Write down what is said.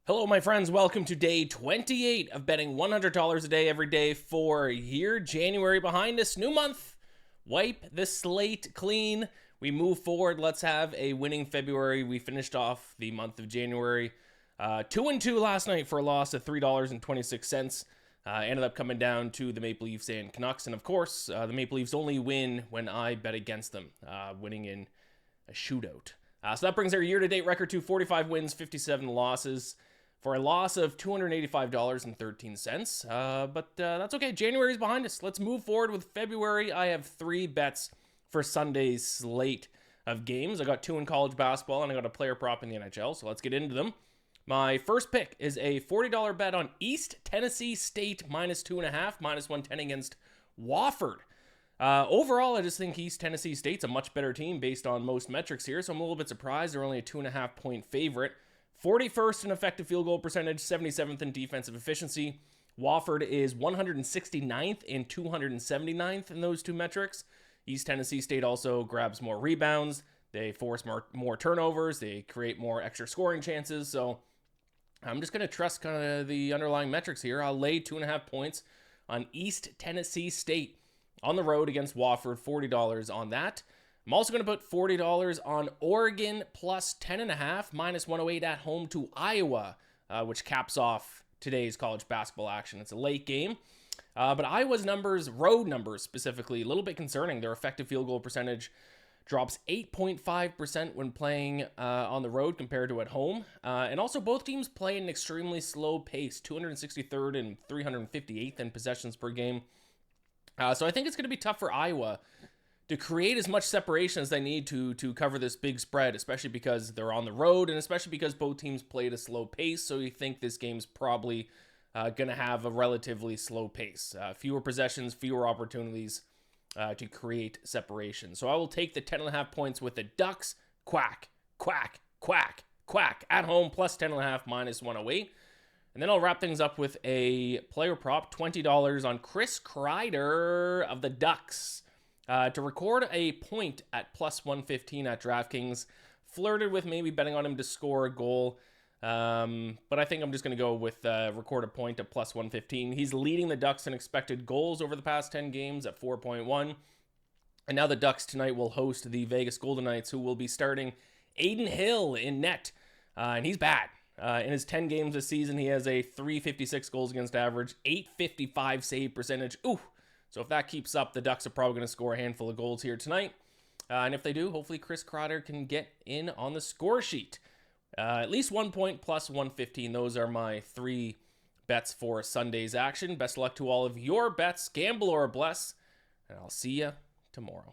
Hello, my friends. Welcome to day 28 of betting $100 a day every day for year January behind us. New month. Wipe the slate clean. We move forward. Let's have a winning February. We finished off the month of January 2-2 last night for a loss of $3.26. Ended up coming down to the Maple Leafs and Canucks. And of course, the Maple Leafs only win when I bet against them, winning in a shootout. So that brings our year-to-date record to 45 wins, 57 losses, for a loss of $285.13. But that's okay. January's behind us. Let's move forward with February. I have 3 bets for Sunday's slate of games. I got 2 in college basketball, and I got a player prop in the NHL, so let's get into them. My first pick is a $40 bet on East Tennessee State minus 2.5, minus 110 against Wofford. Overall, I just think East Tennessee State's a much better team based on most metrics here, so I'm a little bit surprised they're only a 2.5 point favorite. 41st in effective field goal percentage, 77th in defensive efficiency. Wofford is 169th and 279th in those two metrics. East Tennessee State also grabs more rebounds. They force more turnovers. They create more extra scoring chances. So I'm just going to trust kind of the underlying metrics here. I'll lay 2.5 points on East Tennessee State on the road against Wofford, $40 on that. I'm also going to put $40 on Oregon plus 10.5, minus 108 at home to Iowa, which caps off today's college basketball action. It's a late game. But Iowa's numbers, road numbers specifically, a little bit concerning. Their effective field goal percentage drops 8.5% when playing on the road compared to at home. And also both teams play at an extremely slow pace, 263rd and 358th in possessions per game. So I think it's going to be tough for Iowa to create as much separation as they need to cover this big spread, especially because they're on the road and especially because both teams play at a slow pace. So you think this game's probably going to have a relatively slow pace. Fewer possessions, fewer opportunities to create separation. So I will take the 10.5 points with the Ducks. Quack, quack, quack, quack. At home, plus 10.5, minus 108. And then I'll wrap things up with a player prop, $20 on Chris Kreider of the Ducks. To record a point at plus 115 at DraftKings. Flirted with maybe betting on him to score a goal. But I think I'm just going to go with record a point at plus 115. He's leading the Ducks in expected goals over the past 10 games at 4.1. And now the Ducks tonight will host the Vegas Golden Knights, who will be starting Aiden Hill in net. And he's bad. In his 10 games this season, he has a .356 goals against average, .855 save percentage. Ooh. So if that keeps up, the Ducks are probably going to score a handful of goals here tonight. And if they do, hopefully Chris Kreider can get in on the score sheet. At least 1 point plus 115. Those are my 3 bets for Sunday's action. Best of luck to all of your bets. Gamble or bless. And I'll see you tomorrow.